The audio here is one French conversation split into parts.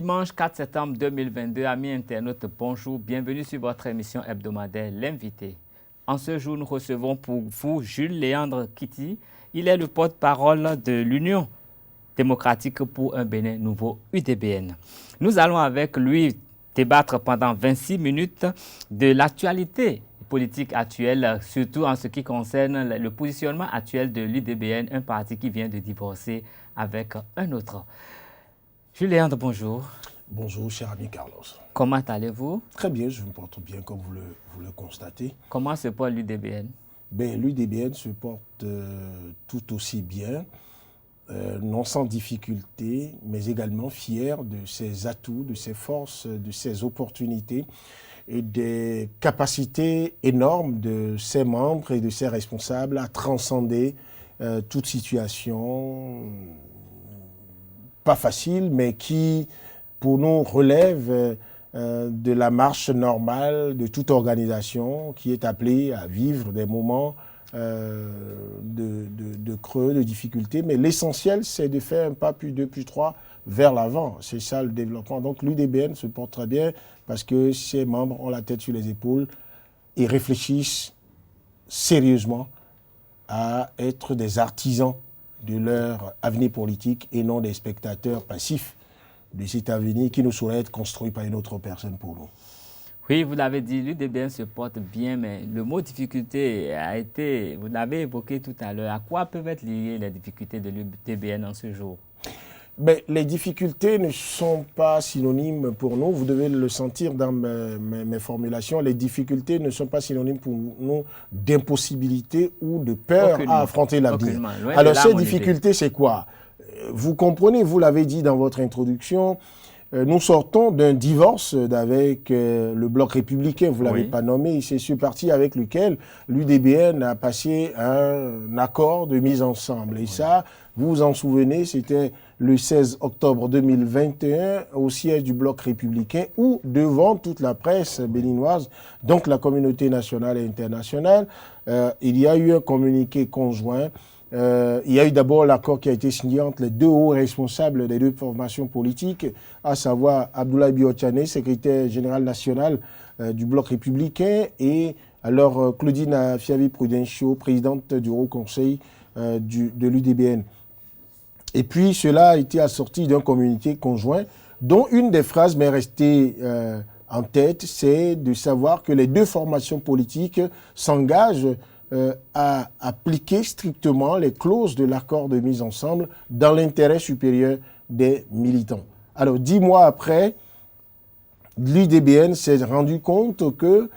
dimanche 4 septembre 2022, amis internautes, bonjour, bienvenue sur votre émission hebdomadaire L'Invité. En ce jour, nous recevons pour vous Jules Léandre Kitty. Il est le porte-parole de l'Union démocratique pour un Bénin nouveau, UDBN. Nous allons avec lui débattre pendant 26 minutes de l'actualité politique actuelle, surtout en ce qui concerne le positionnement actuel de l'UDBN, un parti qui vient de divorcer avec un autre. Jules Léandre, bonjour. Bonjour, cher ami Carlos. Comment allez-vous? Très bien, je me porte bien, comme vous le constatez. Comment se porte l'UDBN? L'UDBN se porte tout aussi bien, non sans difficulté, mais également fier de ses atouts, de ses forces, de ses opportunités et des capacités énormes de ses membres et de ses responsables à transcender toute situation pas facile, mais qui, pour nous, relève de la marche normale de toute organisation qui est appelée à vivre des moments de creux, de difficultés. Mais l'essentiel, c'est de faire un pas, puis deux, puis trois vers l'avant. C'est ça le développement. Donc l'UDBN se porte très bien parce que ses membres ont la tête sur les épaules et réfléchissent sérieusement à être des artisans de leur avenir politique et non des spectateurs passifs de cet avenir qui ne saurait être construit par une autre personne pour nous. Oui, vous l'avez dit, l'UDBN se porte bien, mais le mot difficulté a été, vous l'avez évoqué tout à l'heure, à quoi peuvent être liées les difficultés de l'UDBN en ce jour? Les difficultés ne sont pas synonymes pour nous, vous devez le sentir dans mes formulations, les difficultés ne sont pas synonymes pour nous d'impossibilité ou de peur à affronter l'avenir. Alors ces difficultés, c'est quoi? Vous comprenez, vous l'avez dit dans votre introduction, nous sortons d'un divorce avec le bloc républicain, vous ne l'avez pas nommé, c'est ce parti avec lequel l'UDBN a passé un accord de mise ensemble. Et ça, vous vous en souvenez, c'était le 16 octobre 2021 au siège du bloc républicain où, devant toute la presse béninoise, donc la communauté nationale et internationale, il y a eu un communiqué conjoint. Il y a eu d'abord l'accord qui a été signé entre les deux hauts responsables des deux formations politiques, à savoir Abdoulaye Biotchane, secrétaire général national du bloc républicain, et alors Claudine Fiavi-Prudencio, présidente du Haut Conseil de l'UDBN. Et puis cela a été assorti d'un communiqué conjoint dont une des phrases m'est restée en tête, c'est de savoir que les deux formations politiques s'engagent à appliquer strictement les clauses de l'accord de mise ensemble dans l'intérêt supérieur des militants. Alors 10 mois après, l'UDBN s'est rendu compte que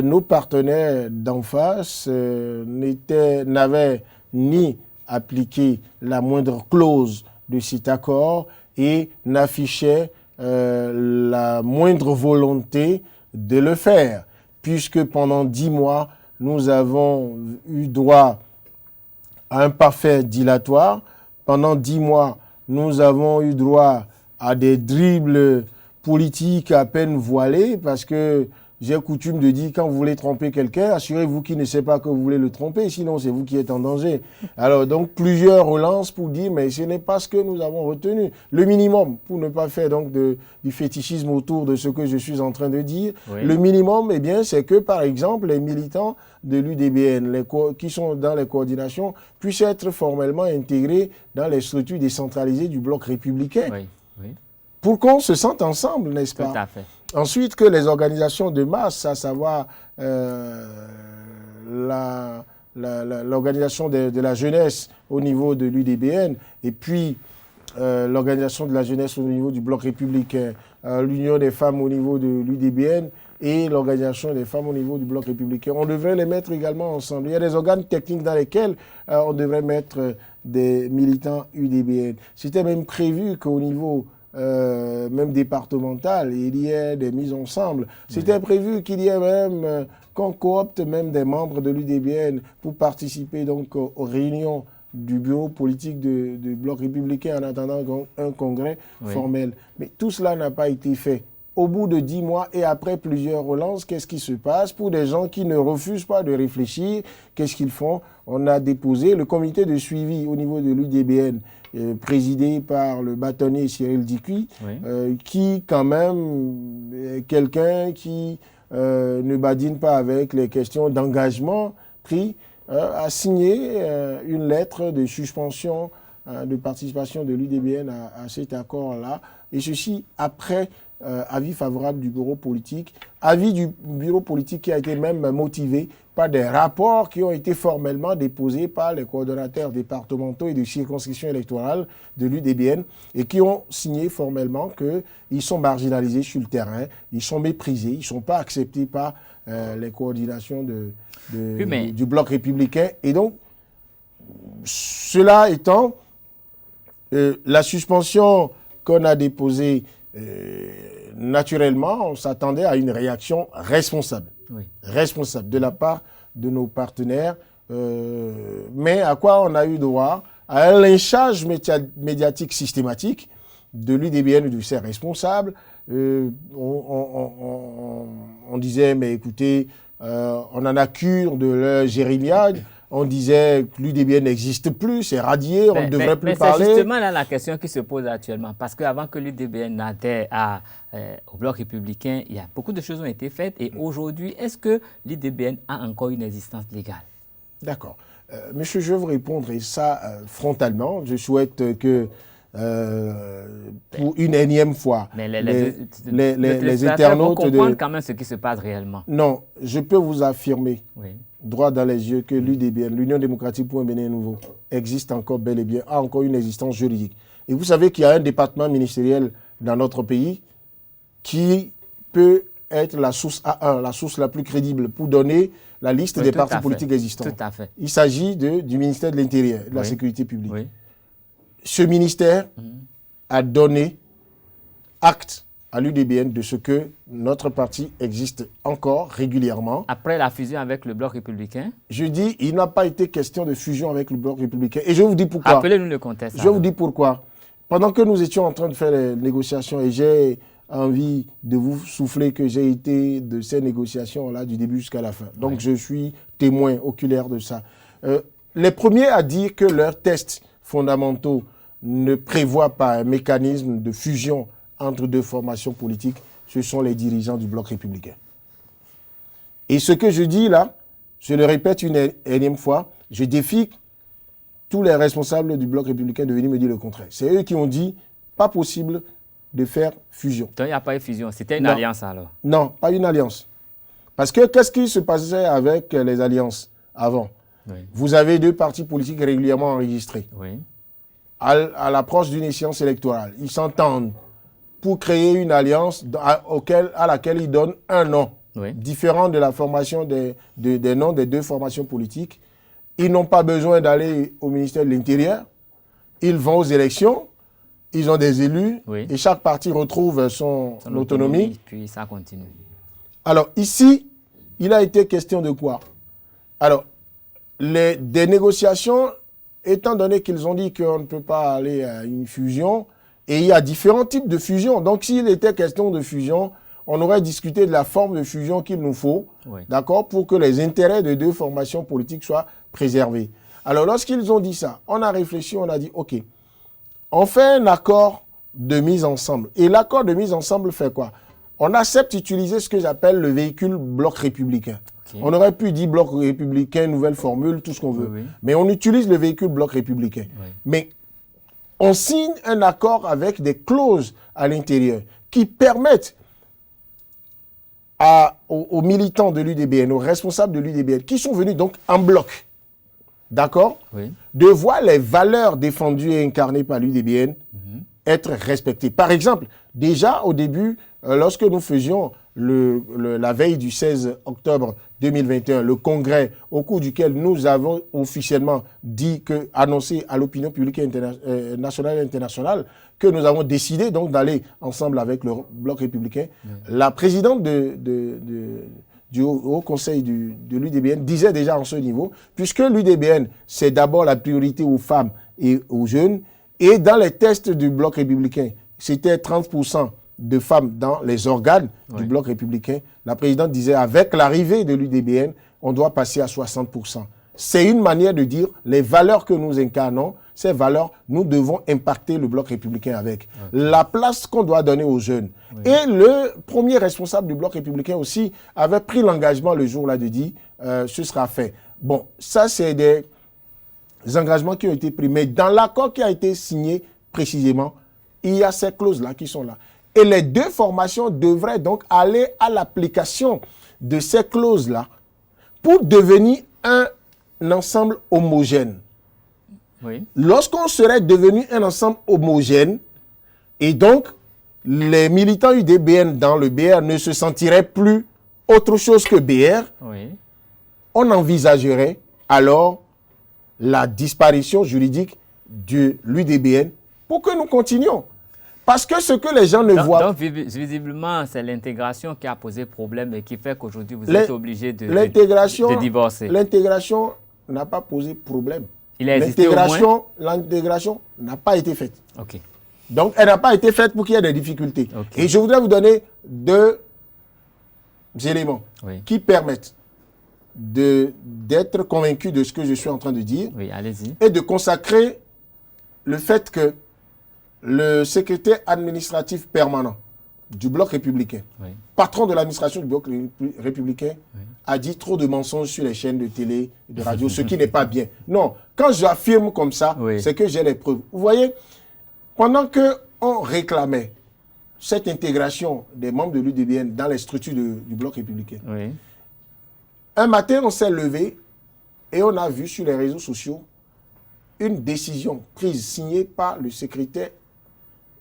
nos partenaires d'en face n'avaient ni appliqué la moindre clause de cet accord et n'affichaient la moindre volonté de le faire, puisque pendant 10 mois, nous avons eu droit à un parfait dilatoire. Pendant 10 mois, nous avons eu droit à des dribbles politiques à peine voilés, parce que j'ai coutume de dire, quand vous voulez tromper quelqu'un, assurez-vous qu'il ne sait pas que vous voulez le tromper, sinon c'est vous qui êtes en danger. Alors donc plusieurs relances pour dire, mais ce n'est pas ce que nous avons retenu. Le minimum, pour ne pas faire donc du fétichisme autour de ce que je suis en train de dire, le minimum, eh bien, c'est que par exemple, les militants de l'UDBN, qui sont dans les coordinations, puissent être formellement intégrés dans les structures décentralisées du bloc républicain. Pour qu'on se sente ensemble, n'est-ce pas? Tout à fait. Ensuite, que les organisations de masse, à savoir l'organisation de la jeunesse au niveau de l'UDBN et puis l'organisation de la jeunesse au niveau du bloc républicain, l'union des femmes au niveau de l'UDBN et l'organisation des femmes au niveau du bloc républicain. On devrait les mettre également ensemble. Il y a des organes techniques dans lesquels on devrait mettre des militants UDBN. C'était même prévu qu'au niveau même départemental, il y ait des mises ensemble. C'était prévu qu'il y ait même, qu'on coopte même des membres de l'UDBN pour participer donc aux réunions du bureau politique du bloc républicain en attendant un congrès formel. Mais tout cela n'a pas été fait. au bout de 10 mois et après plusieurs relances, qu'est-ce qui se passe? Pour des gens qui ne refusent pas de réfléchir, qu'est-ce qu'ils font? On a déposé le comité de suivi au niveau de l'UDBN, présidé par le bâtonnier Cyril Dikui, qui quand même est quelqu'un qui ne badine pas avec les questions d'engagement pris, a signé une lettre de suspension de participation de l'UDBN à cet accord-là, et ceci après avis favorable du bureau politique, avis du bureau politique qui a été même motivé par des rapports qui ont été formellement déposés par les coordonnateurs départementaux et de circonscriptions électorales de l'UDBN et qui ont signé formellement qu'ils sont marginalisés sur le terrain, ils sont méprisés, ils ne sont pas acceptés par les coordinations du bloc républicain. Et donc, cela étant, la suspension qu'on a déposée, naturellement, on s'attendait à une réaction responsable, responsable de la part de nos partenaires. Mais à quoi on a eu droit? À un lynchage médiatique systématique de l'UDBN et de ses responsables. On disait, mais écoutez, on en a cure de leur jérémiade. On disait que l'UDBN n'existe plus, c'est radié, on ne devrait plus parler. C'est justement là la question qui se pose actuellement. Parce qu'avant que l'UDBN n'adhère au bloc républicain, il y a beaucoup de choses ont été faites. Et aujourd'hui, est-ce que l'UDBN a encore une existence légale? D'accord. Monsieur, je vais vous répondre, et ça frontalement. Je souhaite que, pour une énième fois, les internautes comprendre quand même ce qui se passe réellement. Non, je peux vous affirmer, droit dans les yeux, que l'UDBN, l'Union démocratique pour un Bénin nouveau, existe encore bel et bien, a encore une existence juridique. Et vous savez qu'il y a un département ministériel dans notre pays qui peut être la source A1, la source la plus crédible pour donner la liste des partis politiques existants. Tout à fait. Il s'agit du ministère de l'Intérieur, de la Sécurité publique. Ce ministère a donné acte à l'UDBN de ce que notre parti existe encore régulièrement. Après la fusion avec le Bloc républicain? Je dis, il n'a pas été question de fusion avec le Bloc républicain. Et je vous dis pourquoi. Appelez-nous le contexte. Je vous dis pourquoi. Pendant que nous étions en train de faire les négociations, et j'ai envie de vous souffler que j'ai été de ces négociations-là du début jusqu'à la fin. Donc je suis témoin oculaire de ça. Les premiers à dire que leurs tests fondamentaux ne prévoient pas un mécanisme de fusion entre deux formations politiques, ce sont les dirigeants du Bloc républicain. Et ce que je dis là, je le répète une énième fois, je défie tous les responsables du Bloc républicain de venir me dire le contraire. C'est eux qui ont dit, pas possible de faire fusion. Donc il n'y a pas eu fusion, c'était une alliance alors? Non, pas une alliance. Parce que qu'est-ce qui se passait avec les alliances avant? Vous avez deux partis politiques régulièrement enregistrés. À l'approche d'une échéance électorale, ils s'entendent pour créer une alliance à laquelle ils donnent un nom, différent de la formation des noms des deux formations politiques. Ils n'ont pas besoin d'aller au ministère de l'Intérieur. Ils vont aux élections, ils ont des élus, et chaque parti retrouve son autonomie. Puis ça continue. Alors ici, il a été question de quoi? Alors, des négociations, étant donné qu'ils ont dit qu'on ne peut pas aller à une fusion, et il y a différents types de fusion. Donc, s'il était question de fusion, on aurait discuté de la forme de fusion qu'il nous faut, d'accord, pour que les intérêts de deux formations politiques soient préservés. Alors, lorsqu'ils ont dit ça, on a réfléchi, on a dit, OK, on fait un accord de mise ensemble. Et l'accord de mise ensemble fait quoi? On accepte d'utiliser ce que j'appelle le véhicule bloc républicain. On aurait pu dire bloc républicain, nouvelle formule, tout ce qu'on veut. Mais on utilise le véhicule bloc républicain. Mais on signe un accord avec des clauses à l'intérieur qui permettent aux militants de l'UDBN, aux responsables de l'UDBN, qui sont venus donc en bloc, d'accord, de voir les valeurs défendues et incarnées par l'UDBN être respectées. Par exemple, déjà au début, lorsque nous faisions la veille du 16 octobre 2021, le congrès au cours duquel nous avons officiellement annoncé à l'opinion publique nationale et internationale que nous avons décidé donc d'aller ensemble avec le Bloc républicain. La présidente du Haut Conseil de l'UDBN disait déjà en ce niveau, puisque l'UDBN, c'est d'abord la priorité aux femmes et aux jeunes, et dans les tests du Bloc républicain, c'était 30% de femmes dans les organes du bloc républicain, la présidente disait, avec l'arrivée de l'UDBN, on doit passer à 60%. C'est une manière de dire, les valeurs que nous incarnons, ces valeurs, nous devons impacter le bloc républicain avec. La place qu'on doit donner aux jeunes. Et le premier responsable du bloc républicain aussi avait pris l'engagement le jour-là de dire, ce sera fait. Bon, ça c'est des engagements qui ont été pris. Mais dans l'accord qui a été signé précisément, il y a ces clauses-là qui sont là. Et les deux formations devraient donc aller à l'application de ces clauses-là pour devenir un ensemble homogène. Oui. Lorsqu'on serait devenu un ensemble homogène, et donc les militants UDBN dans le BR ne se sentiraient plus autre chose que BR, on envisagerait alors la disparition juridique de l'UDBN pour que nous continuions. Parce que ce que les gens ne voient pas... Donc, visiblement, c'est l'intégration qui a posé problème et qui fait qu'aujourd'hui, vous êtes obligé de divorcer. L'intégration n'a pas posé problème. L'intégration n'a pas été faite. Okay. Donc, elle n'a pas été faite pour qu'il y ait des difficultés. Okay. Et je voudrais vous donner deux éléments qui permettent d'être convaincu de ce que je suis en train de dire et de consacrer le fait que le secrétaire administratif permanent du bloc républicain, patron de l'administration du bloc républicain, a dit trop de mensonges sur les chaînes de télé, de radio, ce qui n'est pas bien. Non, quand j'affirme comme ça, c'est que j'ai les preuves. Vous voyez, pendant qu'on réclamait cette intégration des membres de l'UDBN dans les structures du bloc républicain, un matin, on s'est levé et on a vu sur les réseaux sociaux une décision prise, signée par le secrétaire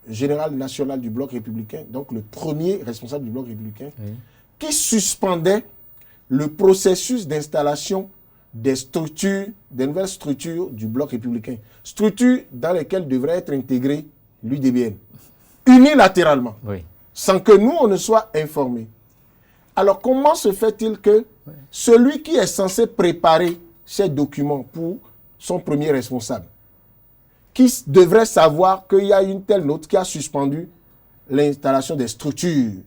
général national du bloc républicain, donc le premier responsable du bloc républicain, qui suspendait le processus d'installation des structures, des nouvelles structures du bloc républicain. Structures dans lesquelles devrait être intégré l'UDBN, unilatéralement, sans que nous, on ne soit informés. Alors, comment se fait-il que celui qui est censé préparer ces documents pour son premier responsable, qui devrait savoir qu'il y a une telle note qui a suspendu l'installation des structures.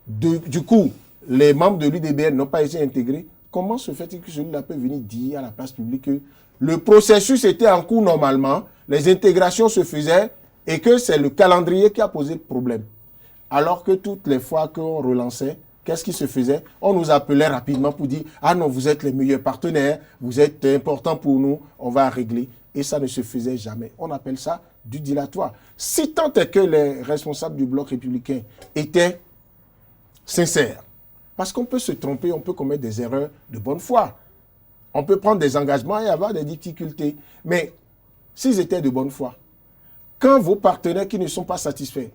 Du coup, les membres de l'UDBN n'ont pas été intégrés. Comment se fait-il que celui-là peut venir dire à la place publique que le processus était en cours normalement, les intégrations se faisaient et que c'est le calendrier qui a posé le problème? Alors que toutes les fois qu'on relançait, qu'est-ce qui se faisait? On nous appelait rapidement pour dire « Ah non, vous êtes les meilleurs partenaires, vous êtes importants pour nous, on va régler. » Et ça ne se faisait jamais. On appelle ça du dilatoire. Si tant est que les responsables du bloc républicain étaient sincères, parce qu'on peut se tromper, on peut commettre des erreurs de bonne foi. On peut prendre des engagements et avoir des difficultés. Mais s'ils étaient de bonne foi, quand vos partenaires qui ne sont pas satisfaits,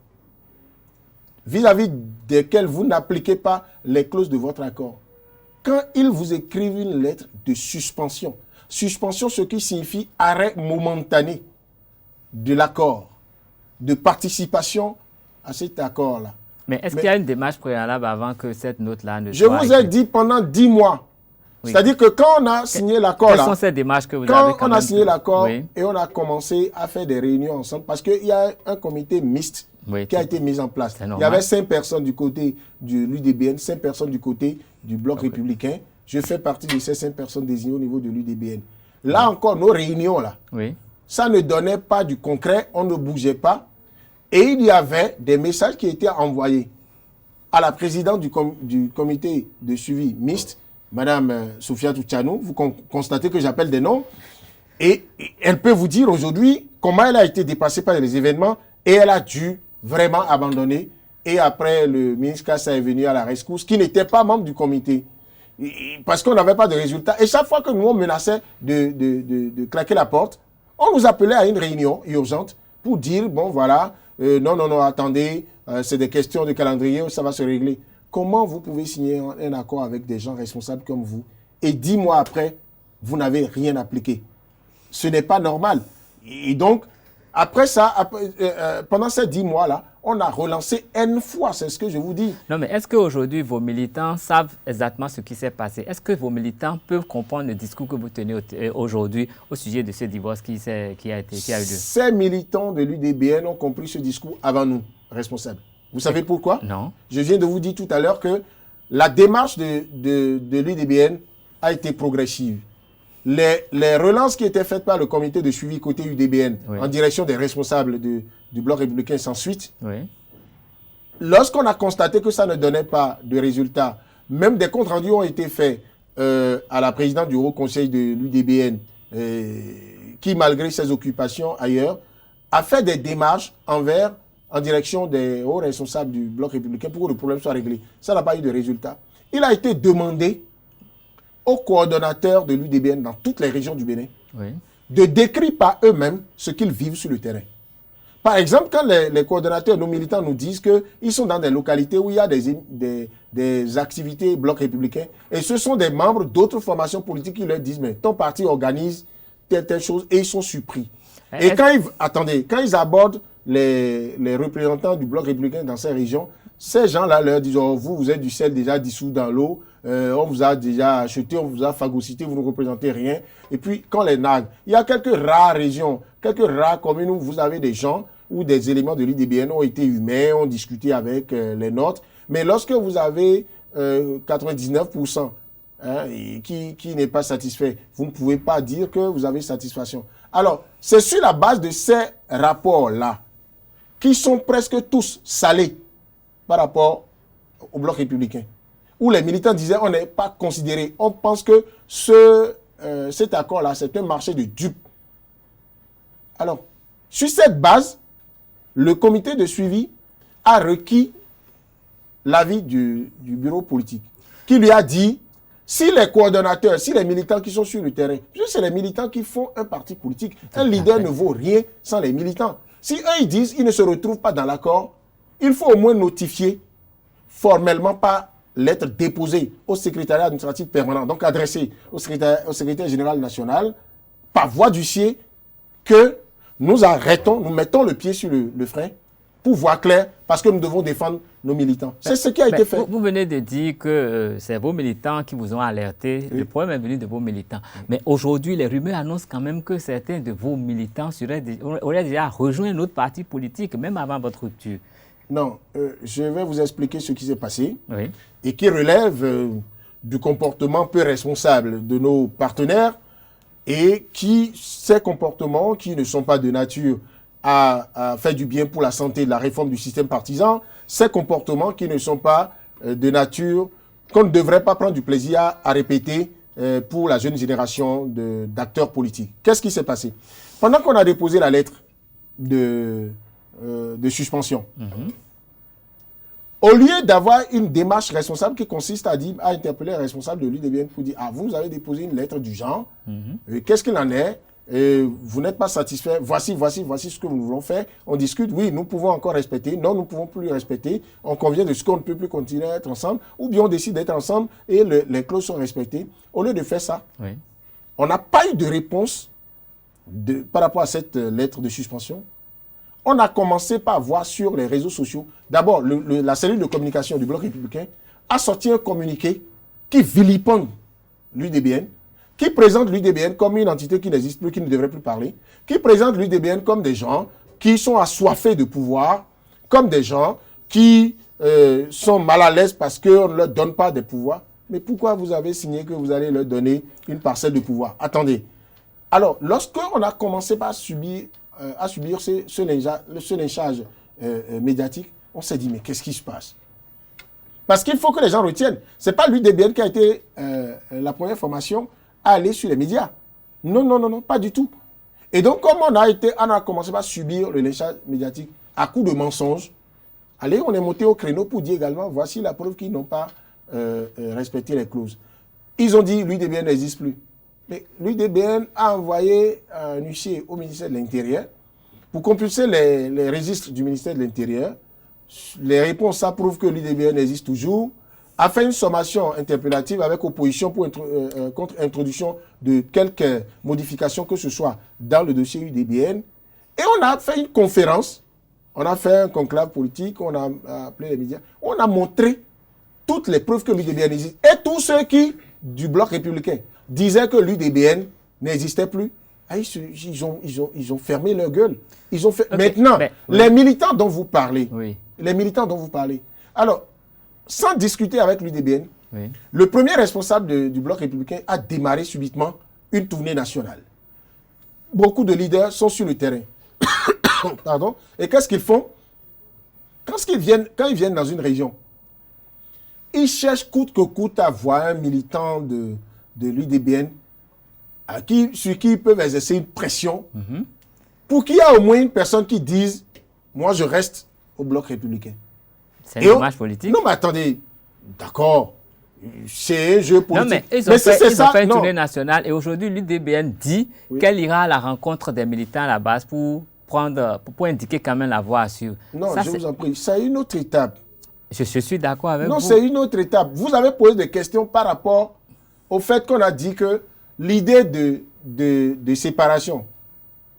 vis-à-vis desquels vous n'appliquez pas les clauses de votre accord, quand ils vous écrivent une lettre de suspension, ce qui signifie arrêt momentané de l'accord, de participation à cet accord-là. Mais est-ce qu'il y a une démarche préalable avant que cette note-là ne soit... Je vous ai dit pendant 10 mois. C'est-à-dire que quand on a signé l'accord là... Quelles sont ces démarches que vous avez quand on a signé l'accord et on a commencé à faire des réunions ensemble, parce qu'il y a un comité mixte qui a été mis en place. Il y avait 5 personnes du côté de l'UDBN, 5 personnes du côté du bloc républicain. Je fais partie de ces 5 personnes désignées au niveau de l'UDBN. Là encore, nos réunions, là, ça ne donnait pas du concret, on ne bougeait pas. Et il y avait des messages qui étaient envoyés à la présidente du comité de suivi mixte, Madame Sophia Touchanou. Vous constatez que j'appelle des noms. Et elle peut vous dire aujourd'hui comment elle a été dépassée par les événements et elle a dû vraiment abandonner. Et après, le ministre Kassa est venu à la rescousse, qui n'était pas membre du comité. Parce qu'on n'avait pas de résultats. Et chaque fois que nous, on menaçait de claquer la porte, on nous appelait à une réunion urgente pour dire, bon voilà, non, attendez, c'est des questions de calendrier, ça va se régler. Comment vous pouvez signer un accord avec des gens responsables comme vous et 10 mois après, vous n'avez rien appliqué? Ce n'est pas normal. Et donc, après ça, pendant ces 10 mois-là, on a relancé N fois, c'est ce que je vous dis. Non, mais est-ce qu'aujourd'hui, vos militants savent exactement ce qui s'est passé? Est-ce que vos militants peuvent comprendre le discours que vous tenez aujourd'hui au sujet de ce divorce qui a eu lieu? Ces militants de l'UDBN ont compris ce discours avant nous. responsable. Vous savez pourquoi? Non. Je viens de vous dire tout à l'heure que la démarche de l'UDBN a été progressive. Les relances qui étaient faites par le comité de suivi côté UDBN en direction des responsables du Bloc républicain sans suite, lorsqu'on a constaté que ça ne donnait pas de résultats, même des comptes rendus ont été faits à la présidente du Haut Conseil de l'UDBN, qui, malgré ses occupations ailleurs, a fait des démarches en direction des hauts responsables du Bloc républicain pour que le problème soit réglé. Ça n'a pas eu de résultat. Il a été demandé aux coordonnateurs de l'UDBN dans toutes les régions du Bénin de décrire par eux-mêmes ce qu'ils vivent sur le terrain. Par exemple, quand les coordonnateurs, nos militants nous disent qu'ils sont dans des localités où il y a des activités Bloc républicain, et ce sont des membres d'autres formations politiques qui leur disent « mais ton parti organise telle chose » et ils sont surpris. Et quand ils abordent les représentants du Bloc républicain dans ces régions, ces gens-là leur disent oh, vous êtes du sel déjà dissous dans l'eau, on vous a déjà acheté, on vous a phagocyté, vous ne représentez rien. Et puis, quand les nagues, il y a quelques rares régions, quelques rares communes où vous avez des gens où des éléments de l'UDBN ont été humains, ont discuté avec les nôtres. Mais lorsque vous avez 99% qui n'est pas satisfait, vous ne pouvez pas dire que vous avez satisfaction. Alors, c'est sur la base de ces rapports-là, qui sont presque tous salés par rapport au Bloc républicain, où les militants disaient on n'est pas considéré, on pense que cet accord-là, c'est un marché de dupes. Alors, sur cette base, le comité de suivi a requis l'avis du bureau politique, qui lui a dit, si les coordonnateurs, si les militants qui sont sur le terrain, puisque c'est les militants qui font un parti politique, un leader ne vaut rien sans les militants. Si eux, ils disent qu'ils ne se retrouvent pas dans l'accord, il faut au moins notifier formellement par lettre déposée au secrétariat administratif permanent, donc adressée au secrétaire général national, par voie d'huissier, que nous arrêtons, nous mettons le pied sur le frein pour voir clair, parce que nous devons défendre nos militants. C'est ce qui a été fait. Vous venez de dire que c'est vos militants qui vous ont alerté. Oui. Le problème est venu de vos militants. Mais aujourd'hui, les rumeurs annoncent quand même que certains de vos militants auraient déjà rejoint un autre parti politique, même avant votre rupture. Non, je vais vous expliquer ce qui s'est passé et qui relève du comportement peu responsable de nos partenaires et ces comportements qui ne sont pas de nature à faire du bien pour la santé de la réforme du système partisan, ces comportements qui ne sont pas de nature, qu'on ne devrait pas prendre du plaisir à répéter pour la jeune génération d'acteurs politiques. Qu'est-ce qui s'est passé? Pendant qu'on a déposé la lettre de suspension, au lieu d'avoir une démarche responsable qui consiste à interpeller les responsables de l'UDBN pour dire « Ah, vous avez déposé une lettre du genre, qu'est-ce qu'il en est ? Vous n'êtes pas satisfait, voici ce que nous voulons faire. On discute, oui, nous pouvons encore respecter, non, nous ne pouvons plus respecter, on convient de ce qu'on ne peut plus continuer à être ensemble, ou bien on décide d'être ensemble et les clauses sont respectées. » Au lieu de faire ça, on n'a pas eu de réponse par rapport à cette lettre de suspension. On a commencé par voir sur les réseaux sociaux. D'abord, la cellule de communication du Bloc républicain a sorti un communiqué qui vilipende l'UDBN, qui présente l'UDBN comme une entité qui n'existe plus, qui ne devrait plus parler, qui présente l'UDBN comme des gens qui sont assoiffés de pouvoir, comme des gens qui sont mal à l'aise parce qu'on ne leur donne pas de pouvoir. Mais pourquoi vous avez signé que vous allez leur donner une parcelle de pouvoir? Attendez. Alors, lorsqu'on a commencé par subir ce lynchage médiatique, on s'est dit, mais qu'est-ce qui se passe? Parce qu'il faut que les gens retiennent. Ce n'est pas l'UDBN qui a été la première formation à aller sur les médias. Non, pas du tout. Et donc, comme on a commencé par subir le lynchage médiatique à coup de mensonges, allez, on est monté au créneau pour dire également, voici la preuve qu'ils n'ont pas respecté les clauses. Ils ont dit, l'UDBN n'existe plus. Mais l'UDBN a envoyé un huissier au ministère de l'Intérieur pour compulser les registres du ministère de l'Intérieur. Les réponses, ça prouve que l'UDBN existe toujours. A fait une sommation interpellative avec opposition contre introduction de quelques modifications que ce soit dans le dossier UDBN. Et on a fait une conférence, on a fait un conclave politique, on a appelé les médias, on a montré toutes les preuves que l'UDBN existe. Et tous ceux qui, du Bloc républicain, disaient que l'UDBN n'existait plus, ils ont fermé leur gueule. Maintenant, les militants dont vous parlez, les militants dont vous parlez. Alors, sans discuter avec l'UDBN, Oui. le premier responsable du bloc républicain a démarré subitement une tournée nationale. Beaucoup de leaders sont sur le terrain. Pardon. Et qu'est-ce qu'ils font? Quand ils viennent dans une région, ils cherchent coûte que coûte à voir un militant de l'UDBN sur qui ils peuvent exercer une pression pour qu'il y ait au moins une personne qui dise « Moi, je reste au bloc républicain ». C'est un dommage politique. Non, mais attendez, d'accord, c'est un jeu politique. Non, mais ils ont fait une tournée nationale et aujourd'hui, l'UDBN dit qu'elle ira à la rencontre des militants à la base pour indiquer quand même la voie à suivre. Non, je vous en prie, c'est une autre étape. Je suis d'accord avec vous. Non, c'est une autre étape. Vous avez posé des questions par rapport au fait qu'on a dit que l'idée de séparation,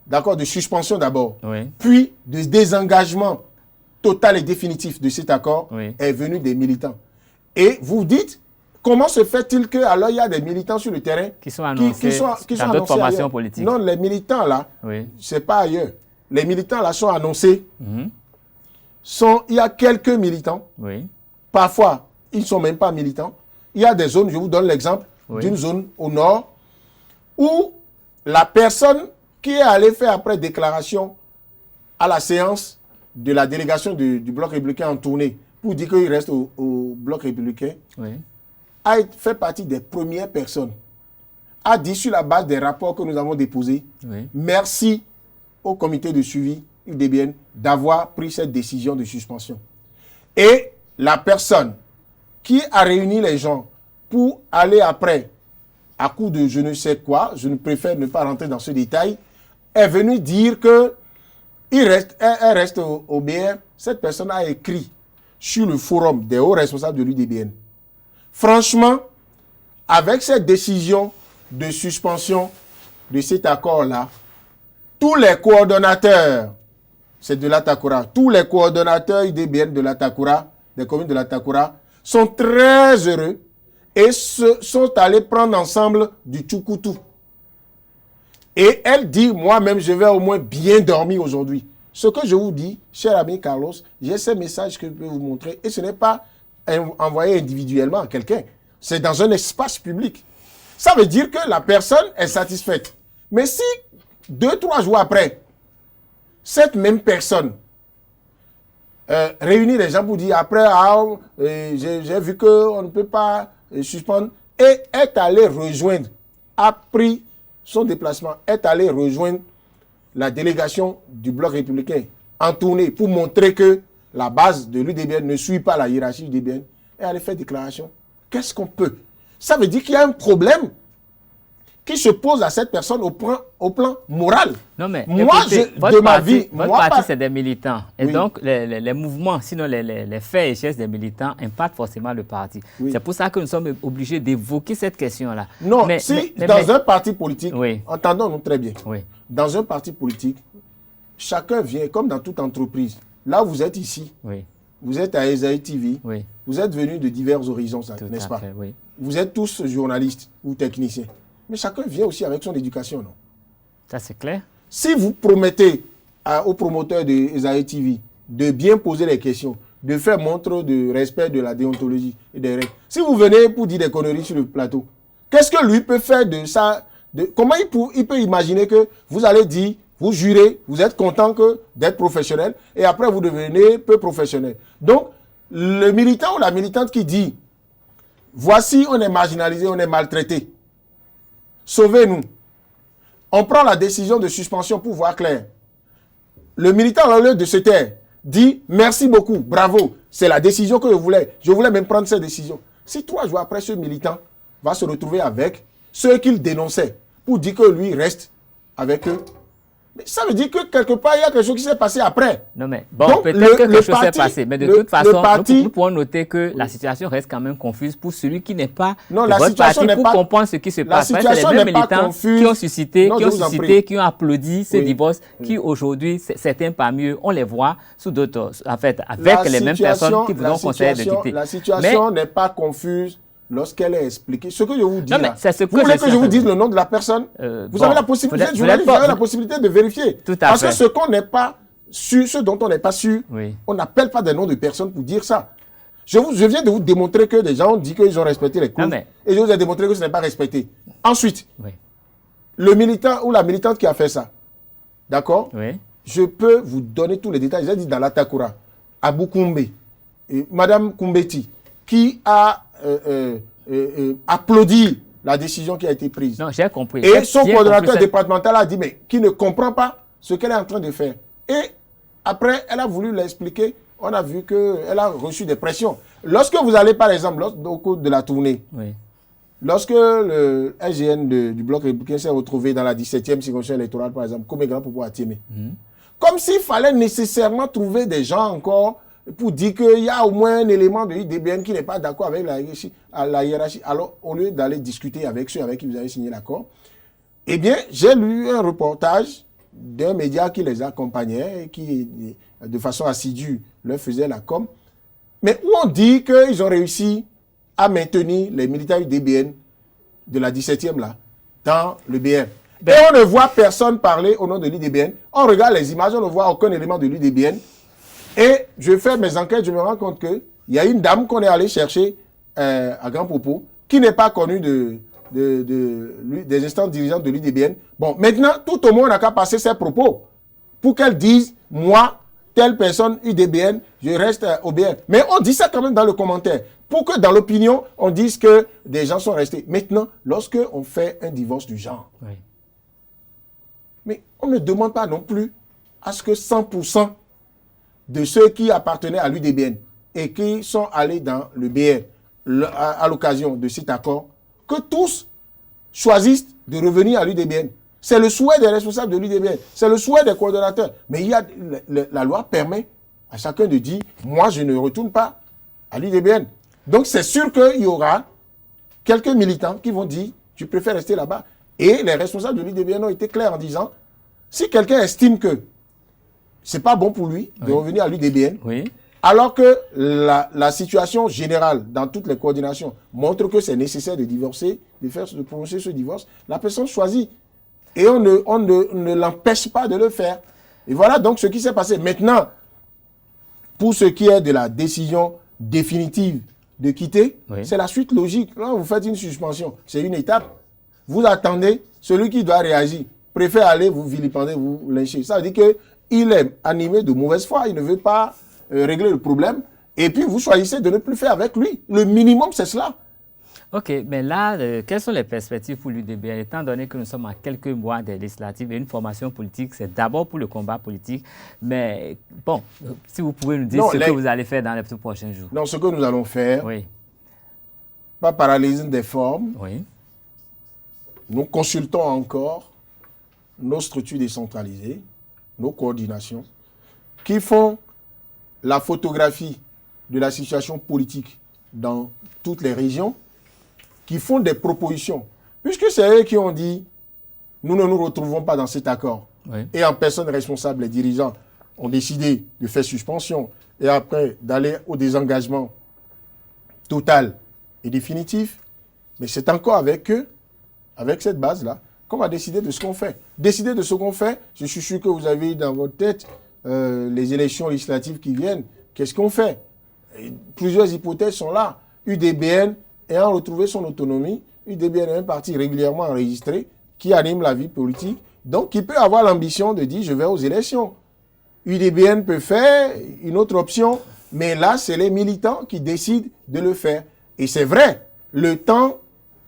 d'accord, de suspension d'abord, puis de désengagement total et définitif de cet accord est venu des militants. Et vous dites, comment se fait-il qu'alors il y a des militants sur le terrain qui sont annoncés dans d'autres formations politiques? Non, les militants là, c'est pas ailleurs. Les militants là sont annoncés. Il y a quelques militants. Parfois, ils ne sont même pas militants. Il y a des zones, je vous donne l'exemple d'une zone au nord où la personne qui est allée faire après déclaration à la séance de la délégation du bloc républicain en tournée pour dire qu'il reste au bloc républicain, a fait partie des premières personnes, a dit sur la base des rapports que nous avons déposés, merci au comité de suivi UDBN d'avoir pris cette décision de suspension. Et la personne qui a réuni les gens pour aller après, à coup de je ne sais quoi, je ne préfère ne pas rentrer dans ce détail, est venue dire que elle reste au BR. Cette personne a écrit sur le forum des hauts responsables de l'UDBN. Franchement, avec cette décision de suspension de cet accord-là, tous les coordonnateurs, c'est de l'Atakura, tous les coordonnateurs UDBN de l'Atakura, des communes de l'Atakura, sont très heureux et sont allés prendre ensemble du tchoukoutou. Et elle dit, moi-même, je vais au moins bien dormir aujourd'hui. Ce que je vous dis, cher ami Carlos, j'ai ces messages que je peux vous montrer. Et ce n'est pas envoyé individuellement à quelqu'un. C'est dans un espace public. Ça veut dire que la personne est satisfaite. Mais si 2-3 jours après, cette même personne réunit les gens pour dire après, j'ai vu qu'on ne peut pas suspendre, et est allé rejoindre, a pris son déplacement, est allé rejoindre la délégation du bloc républicain en tournée pour montrer que la base de l'UDBN ne suit pas la hiérarchie de l'UDBN, et allait faire déclaration. Qu'est-ce qu'on peut? Ça veut dire qu'il y a un problème qui se pose à cette personne au plan moral. Non, mais moi, écoutez, votre parti, c'est des militants. Et donc, les mouvements, sinon les faits et gestes des militants impactent forcément le parti. C'est pour ça que nous sommes obligés d'évoquer cette question-là. Non, dans un parti politique, entendons-nous très bien, dans un parti politique, chacun vient, comme dans toute entreprise. Là, vous êtes ici, vous êtes à Esaïe TV, vous êtes venus de divers horizons, n'est-ce pas? Vous êtes tous journalistes ou techniciens. Mais chacun vient aussi avec son éducation, non? Ça, c'est clair. Si vous promettez aux promoteurs de Esaïe TV de bien poser les questions, de faire montre de respect de la déontologie et des règles, si vous venez pour dire des conneries sur le plateau, qu'est-ce que lui peut faire de ça? Comment il peut imaginer que vous allez dire, vous jurez, vous êtes content d'être professionnel et après vous devenez peu professionnel. Donc, le militant ou la militante qui dit, voici, on est marginalisé, on est maltraité. Sauvez-nous. On prend la décision de suspension pour voir clair. Le militant, au lieu de se taire, dit merci beaucoup, bravo, c'est la décision que je voulais. Je voulais même prendre cette décision. Si 3 jours après, ce militant va se retrouver avec ceux qu'il dénonçait pour dire que lui reste avec eux, mais ça veut dire que quelque part, il y a quelque chose qui s'est passé après. Non, mais bon, peut-être que quelque chose s'est passé. Mais de toute façon, nous pouvons noter que la situation reste quand même confuse pour celui qui n'est pas de votre parti pour comprendre ce qui se passe. C'est les mêmes militants qui ont suscité, qui ont applaudi ces divorces, qui aujourd'hui, certains parmi eux, on les voit sous d'autres, en fait, avec les mêmes personnes qui vous ont conseillé de quitter. La situation n'est pas confuse lorsqu'elle est expliquée. Ce que je vous dis non, là, vous voulez que je vous dise le nom de la personne? Vous avez la possibilité, vous avez la possibilité de vérifier. Tout à Parce fait. que ce qu'on n'est pas sur ce dont on n'est pas sûr. Oui. On n'appelle pas des noms de personnes pour dire ça. Je viens de vous démontrer que des gens ont dit qu'ils ont respecté les clauses et je vous ai démontré que ce n'est pas respecté. Ensuite, le militant ou la militante qui a fait ça, d'accord? Oui. Je peux vous donner tous les détails. J'ai dit dans la Takura, Abou Koumbe, Madame Koumbeti, qui a applaudi la décision qui a été prise. Non, j'ai compris. Et son coordonnateur départemental a dit, mais qui ne comprend pas ce qu'elle est en train de faire. Et après, elle a voulu l'expliquer. On a vu qu'elle a reçu des pressions. Lorsque vous allez, par exemple, au cours de la tournée, lorsque le SGN du Bloc républicain s'est retrouvé dans la 17e circonscription électorale, par exemple, comme grand pour Atimé, comme s'il fallait nécessairement trouver des gens encore pour dire qu'il y a au moins un élément de l'UDBN qui n'est pas d'accord avec la hiérarchie. Alors, au lieu d'aller discuter avec ceux avec qui vous avez signé l'accord, eh bien, j'ai lu un reportage d'un média qui les accompagnait et qui, de façon assidue, leur faisait la com. Mais où on dit qu'ils ont réussi à maintenir les militaires UDBN de la 17e là, dans le BR. Et on ne voit personne parler au nom de l'UDBN. On regarde les images, on ne voit aucun élément de l'UDBN. Et je fais mes enquêtes, je me rends compte qu'il y a une dame qu'on est allé chercher à Grand Popo, qui n'est pas connue des instances dirigeantes de l'UDBN. Bon, maintenant, tout au monde n'a qu'à passer ses propos pour qu'elle dise, moi, telle personne UDBN, je reste au BN. Mais on dit ça quand même dans le commentaire, pour que dans l'opinion, on dise que des gens sont restés. Maintenant, lorsque on fait un divorce du genre, mais on ne demande pas non plus à ce que 100% de ceux qui appartenaient à l'UDBN et qui sont allés dans le BR à l'occasion de cet accord, que tous choisissent de revenir à l'UDBN. C'est le souhait des responsables de l'UDBN, c'est le souhait des coordonnateurs. Mais la loi permet à chacun de dire, moi je ne retourne pas à l'UDBN. Donc c'est sûr qu'il y aura quelques militants qui vont dire, je préfère rester là-bas. Et les responsables de l'UDBN ont été clairs en disant, si quelqu'un estime que c'est pas bon pour lui de revenir à l'UDBN, alors que la situation générale dans toutes les coordinations montre que c'est nécessaire de divorcer, de prononcer ce divorce, la personne choisit. Et on ne l'empêche pas de le faire. Et voilà donc ce qui s'est passé. Maintenant, pour ce qui est de la décision définitive de quitter, c'est la suite logique. Là, vous faites une suspension, c'est une étape. Vous attendez, celui qui doit réagir préfère aller vous vilipender, vous lyncher. Ça veut dire qu'il est animé de mauvaise foi, il ne veut pas régler le problème. Et puis, vous choisissez de ne plus faire avec lui. Le minimum, c'est cela. OK, mais là, quelles sont les perspectives pour l'UDBN, étant donné que nous sommes à quelques mois des législatives et une formation politique, c'est d'abord pour le combat politique. Mais bon, si vous pouvez nous dire que vous allez faire dans les tout prochains jours. Non, ce que nous allons faire, pas parallélisme des formes. Nous consultons encore nos structures décentralisées, nos coordinations, qui font la photographie de la situation politique dans toutes les régions, qui font des propositions. Puisque c'est eux qui ont dit, nous ne nous retrouvons pas dans cet accord. Et en personne responsable, les dirigeants ont décidé de faire suspension et après d'aller au désengagement total et définitif. Mais c'est encore avec eux, avec cette base-là, qu'on va décider de ce qu'on fait. Décider de ce qu'on fait, je suis sûr que vous avez dans votre tête les élections législatives qui viennent. Qu'est-ce qu'on fait? Et plusieurs hypothèses sont là. UDBN ayant retrouvé son autonomie, UDBN est un parti régulièrement enregistré qui anime la vie politique, donc qui peut avoir l'ambition de dire je vais aux élections. UDBN peut faire une autre option, mais là, c'est les militants qui décident de le faire. Et c'est vrai, le temps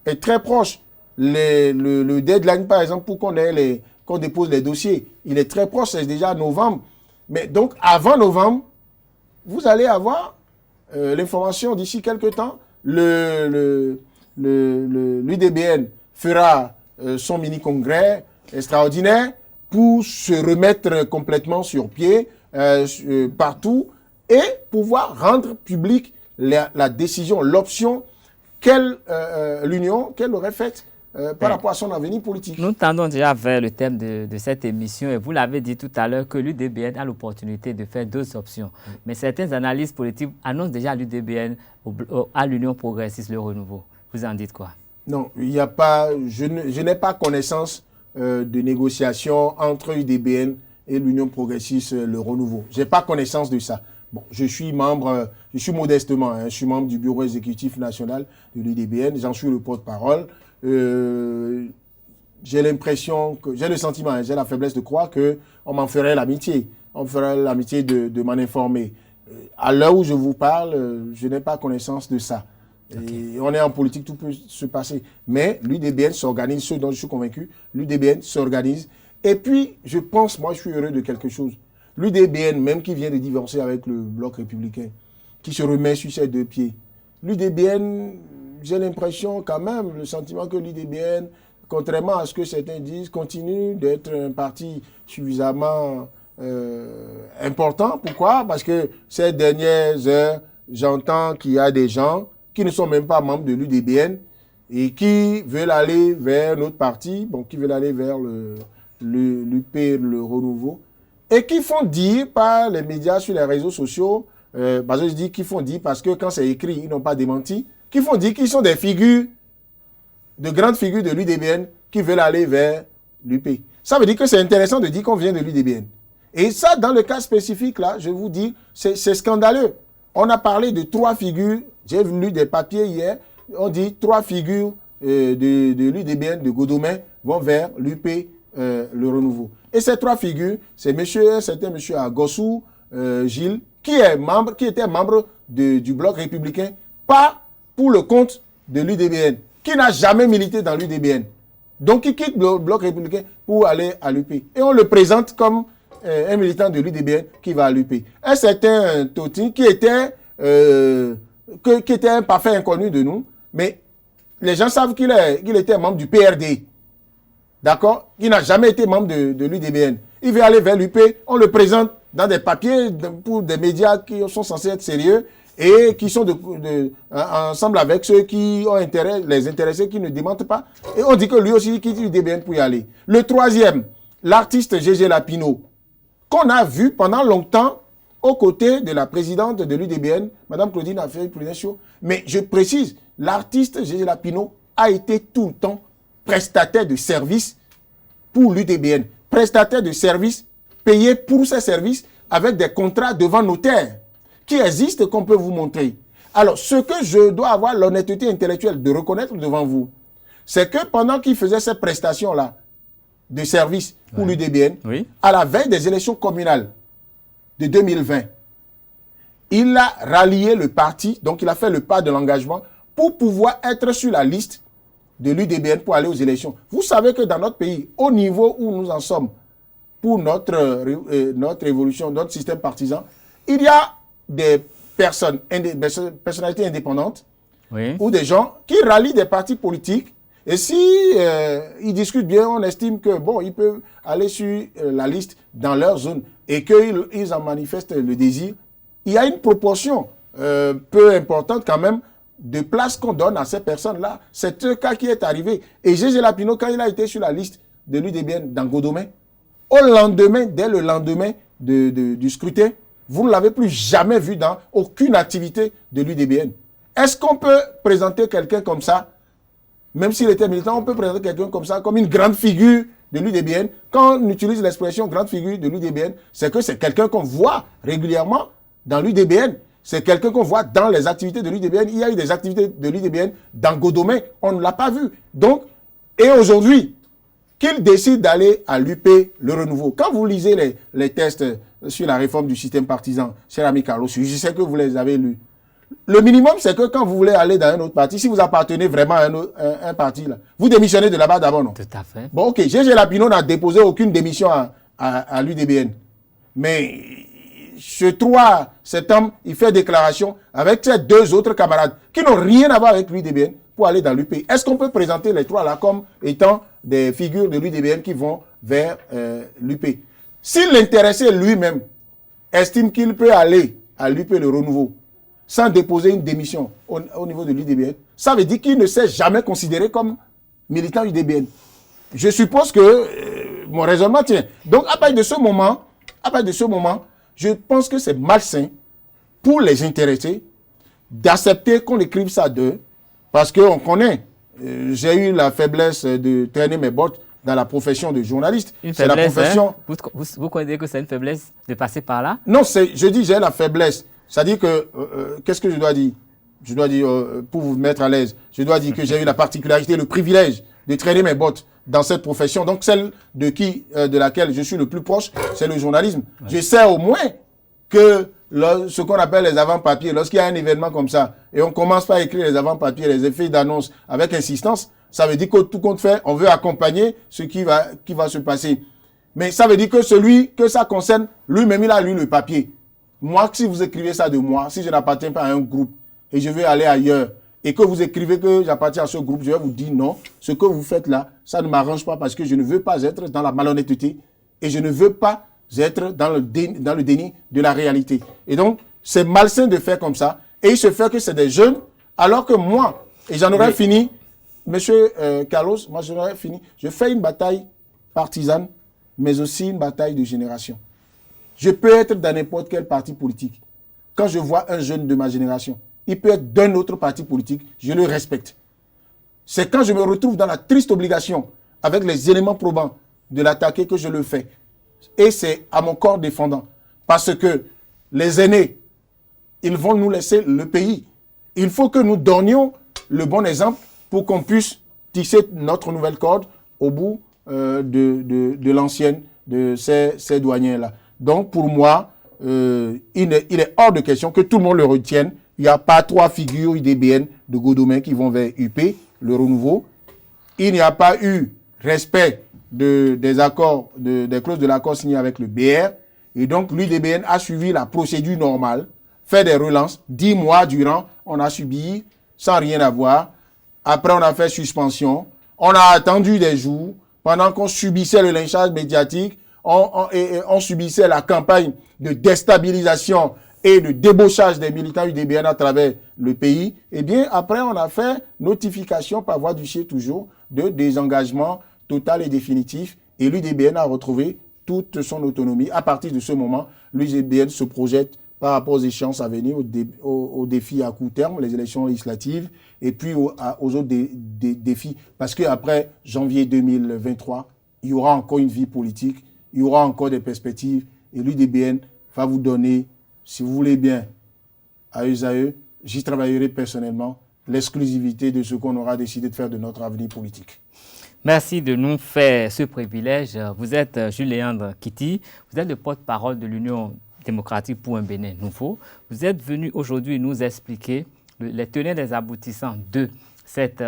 est très proche. Le deadline, par exemple, pour qu'on dépose les dossiers, il est très proche, c'est déjà novembre. Mais donc, avant novembre, vous allez avoir l'information d'ici quelques temps. L'UDBN fera son mini-congrès extraordinaire pour se remettre complètement sur pied partout et pouvoir rendre publique la décision, l'option qu'elle aurait faite par rapport à son avenir politique. Nous tendons déjà vers le thème de cette émission et vous l'avez dit tout à l'heure que l'UDBN a l'opportunité de faire deux options. Mais certaines analyses politiques annoncent déjà l'UDBN à l'Union progressiste, le renouveau. Vous en dites quoi? Non, il n'y a pas, je n'ai pas connaissance de négociations entre UDBN et l'Union progressiste Le Renouveau. Je n'ai pas connaissance de ça. Bon, je suis membre, je suis modestement, je suis membre du bureau exécutif national de l'UDBN, j'en suis le porte-parole. J'ai l'impression, j'ai le sentiment, j'ai la faiblesse de croire qu'on m'en ferait l'amitié. On me ferait l'amitié de m'en informer. À l'heure où je vous parle, je n'ai pas connaissance de ça. Okay. Et on est en politique, tout peut se passer. Mais l'UDBN s'organise, ce dont je suis convaincu, l'UDBN s'organise. Et puis, je pense, moi, je suis heureux de quelque chose. L'UDBN, même qui vient de divorcer avec le Bloc républicain, qui se remet sur ses deux pieds. L'UDBN, j'ai l'impression quand même, le sentiment que l'UDBN, contrairement à ce que certains disent, continue d'être un parti suffisamment important. Pourquoi? Parce que ces dernières heures, j'entends qu'il y a des gens qui ne sont même pas membres de l'UDBN et qui veulent aller vers notre parti, bon, qui veulent aller vers l'UP, le Renouveau, et qui font dire par les médias sur les réseaux sociaux, parce que je dis qu'ils font dire parce que quand c'est écrit, ils n'ont pas démenti, qui font dire qu'ils sont des figures, de grandes figures de l'UDBN qui veulent aller vers l'UP. Ça veut dire que c'est intéressant de dire qu'on vient de l'UDBN. Et ça, dans le cas spécifique, là, je vous dis, c'est scandaleux. On a parlé de 3 figures, j'ai lu des papiers hier, on dit 3 figures de l'UDBN, de Godomé, vont vers l'UP, le Renouveau. Et ces 3 figures, c'est un certain monsieur Agossou, Gilles, qui était membre du Bloc républicain, pas pour le compte de l'UDBN, qui n'a jamais milité dans l'UDBN. Donc, il quitte le Bloc républicain pour aller à l'UP. Et on le présente comme un militant de l'UDBN qui va à l'UP. Un certain Toti qui était un parfait inconnu de nous, mais les gens savent qu'il était membre du PRD. D'accord? Il n'a jamais été membre de l'UDBN. Il veut aller vers l'UP, on le présente dans des papiers pour des médias qui sont censés être sérieux et qui sont ensemble avec ceux qui ont intérêt, les intéressés qui ne démentent pas. Et on dit que lui aussi il quitte l'UDBN pour y aller. Le troisième, l'artiste Gégé Lapino, qu'on a vu pendant longtemps aux côtés de la présidente de l'UDBN, Mme Claudine Affaire-Prudencio. Mais je précise, l'artiste Gégé Lapino a été tout le temps prestataire de services pour l'UDBN. Prestataire de services, payé pour ses services avec des contrats devant notaire qui existent qu'on peut vous montrer. Alors, ce que je dois avoir l'honnêteté intellectuelle de reconnaître devant vous, c'est que pendant qu'il faisait ces prestations-là de services pour l'UDBN, à la veille des élections communales de 2020, il a rallié le parti, donc il a fait le pas de l'engagement pour pouvoir être sur la liste de l'UDBN pour aller aux élections. Vous savez que dans notre pays, au niveau où nous en sommes, pour notre évolution, notre système partisan, il y a des personnalités indépendantes ou des gens qui rallient des partis politiques. Et si ils discutent bien, on estime que bon, ils peuvent aller sur la liste dans leur zone et qu'ils en manifestent le désir. Il y a une proportion peu importante quand même de place qu'on donne à ces personnes-là. C'est ce cas qui est arrivé. Et Gégé Lapino, quand il a été sur la liste de l'UDBN dans Godomé, au lendemain, dès le lendemain du scrutin, vous ne l'avez plus jamais vu dans aucune activité de l'UDBN. Est-ce qu'on peut présenter quelqu'un comme ça, même s'il était militant, on peut présenter quelqu'un comme ça, comme une grande figure de l'UDBN? Quand on utilise l'expression grande figure de l'UDBN, c'est que c'est quelqu'un qu'on voit régulièrement dans l'UDBN. C'est quelqu'un qu'on voit dans les activités de l'UDBN. Il y a eu des activités de l'UDBN dans Godomé, on ne l'a pas vu. Donc, et aujourd'hui, qu'il décide d'aller à l'UP, le Renouveau. Quand vous lisez les textes sur la réforme du système partisan, cher ami Carlos, je sais que vous les avez lus. Le minimum, c'est que quand vous voulez aller dans un autre parti, si vous appartenez vraiment à un parti, là, vous démissionnez de là-bas d'abord, non? Tout à fait. Bon, ok, Gégé Lapino n'a déposé aucune démission à l'UDBN. Mais ce 3 septembre, il fait déclaration avec ses 2 autres camarades qui n'ont rien à voir avec l'UDBN pour aller dans l'UP. Est-ce qu'on peut présenter les 3 là comme étant des figures de l'UDBN qui vont vers l'UP? Si l'intéressé lui-même estime qu'il peut aller à l'UP le Renouveau sans déposer une démission au niveau de l'UDBN, ça veut dire qu'il ne s'est jamais considéré comme militant UDBN. Je suppose que mon raisonnement tient. Donc, à partir de ce moment, je pense que c'est malsain pour les intéressés d'accepter qu'on écrive ça d'eux, parce qu'on connaît. J'ai eu la faiblesse de traîner mes bottes dans la profession de journaliste. C'est la profession... Hein? Vous croyez que c'est une faiblesse de passer par là? Non, je dis j'ai la faiblesse. C'est-à-dire que, qu'est-ce que je dois dire? Je dois dire, pour vous mettre à l'aise, je dois dire que j'ai eu la particularité, le privilège de traîner mes bottes dans cette profession. Donc celle de laquelle je suis le plus proche, c'est le journalisme. Ouais. Je sais au moins que ce qu'on appelle les avant-papiers, lorsqu'il y a un événement comme ça, et on commence par écrire les avant-papiers, les effets d'annonce avec insistance, ça veut dire que tout compte fait, on veut accompagner ce qui va se passer. Mais ça veut dire que celui que ça concerne, lui-même, il a lu le papier. Moi, si vous écrivez ça de moi, si je n'appartiens pas à un groupe et je veux aller ailleurs, et que vous écrivez que j'appartiens à ce groupe, je vais vous dire non, ce que vous faites là, ça ne m'arrange pas parce que je ne veux pas être dans la malhonnêteté et je ne veux pas être dans le déni de la réalité. Et donc, c'est malsain de faire comme ça. Et il se fait que c'est des jeunes, alors que moi, et j'en aurais fini, monsieur Carlos, moi j'en aurais fini, je fais une bataille partisane, mais aussi une bataille de génération. Je peux être dans n'importe quel parti politique. Quand je vois un jeune de ma génération, il peut être d'un autre parti politique, je le respecte. C'est quand je me retrouve dans la triste obligation, avec les éléments probants, de l'attaquer que je le fais. Et c'est à mon corps défendant. Parce que les aînés, ils vont nous laisser le pays. Il faut que nous donnions le bon exemple pour qu'on puisse tisser notre nouvelle corde au bout de l'ancienne, de ces douaniers-là. Donc pour moi, il est hors de question que tout le monde le retienne. Il n'y a pas 3 figures IDBN de Godomain qui vont vers UP, le renouveau. Il n'y a pas eu respect des accords, des clauses de l'accord signé avec le BR. Et donc l'UDBN a suivi la procédure normale, fait des relances. 10 mois durant, on a subi sans rien avoir. Après, on a fait suspension. On a attendu des jours pendant qu'on subissait le lynchage médiatique. On subissait la campagne de déstabilisation et de débauchage des militants UDBN à travers le pays. Et bien, après, on a fait notification par voie d'huissier toujours de désengagement total et définitif. Et l'UDBN a retrouvé toute son autonomie. À partir de ce moment, l'UDBN se projette par rapport aux échéances à venir, aux défis à court terme, les élections législatives, et puis aux autres défis. Parce qu'après janvier 2023, il y aura encore une vie politique, il y aura encore des perspectives, et l'UDBN va vous donner, si vous voulez bien, à eux, j'y travaillerai personnellement, l'exclusivité de ce qu'on aura décidé de faire de notre avenir politique. Merci de nous faire ce privilège. Vous êtes Jules Léandre Kiti, vous êtes le porte-parole de l'Union démocratique pour un Bénin nouveau. Vous êtes venu aujourd'hui nous expliquer les tenants des aboutissants de cette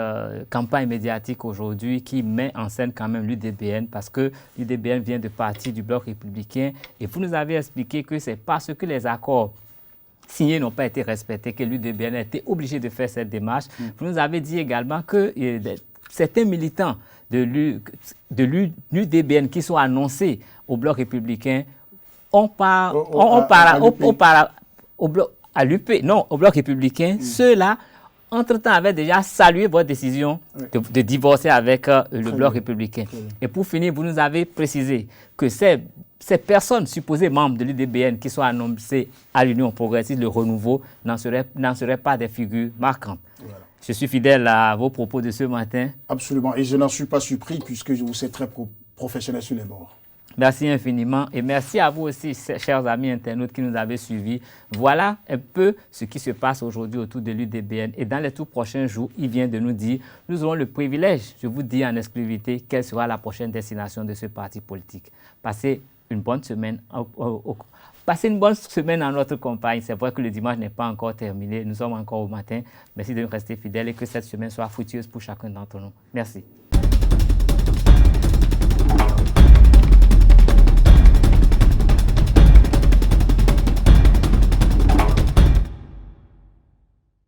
campagne médiatique aujourd'hui qui met en scène quand même l'UDBN parce que l'UDBN vient de partir du bloc républicain et vous nous avez expliqué que c'est parce que les accords signés n'ont pas été respectés que l'UDBN a été obligé de faire cette démarche. Vous nous avez dit également que certains militants de l'UDBN qui sont annoncés au bloc républicain au bloc républicain, ceux-là, entre-temps, avaient déjà salué votre décision de divorcer avec le bloc républicain. Et pour finir, vous nous avez précisé que ces personnes supposées membres de l'UDBN qui sont annoncées à l'Union progressiste, le renouveau, n'en seraient pas des figures marquantes. Voilà. Je suis fidèle à vos propos de ce matin. Absolument. Et je n'en suis pas surpris puisque je vous sais très professionnel sur les bords. Merci infiniment et merci à vous aussi, chers amis internautes qui nous avez suivis. Voilà un peu ce qui se passe aujourd'hui autour de l'UDBN. Et dans les tout prochains jours, il vient de nous dire, nous aurons le privilège, je vous dis en exclusivité, quelle sera la prochaine destination de ce parti politique. Passez une bonne semaine. Passez une bonne semaine en notre compagnie. C'est vrai que le dimanche n'est pas encore terminé. Nous sommes encore au matin. Merci de nous rester fidèles et que cette semaine soit fructueuse pour chacun d'entre nous. Merci.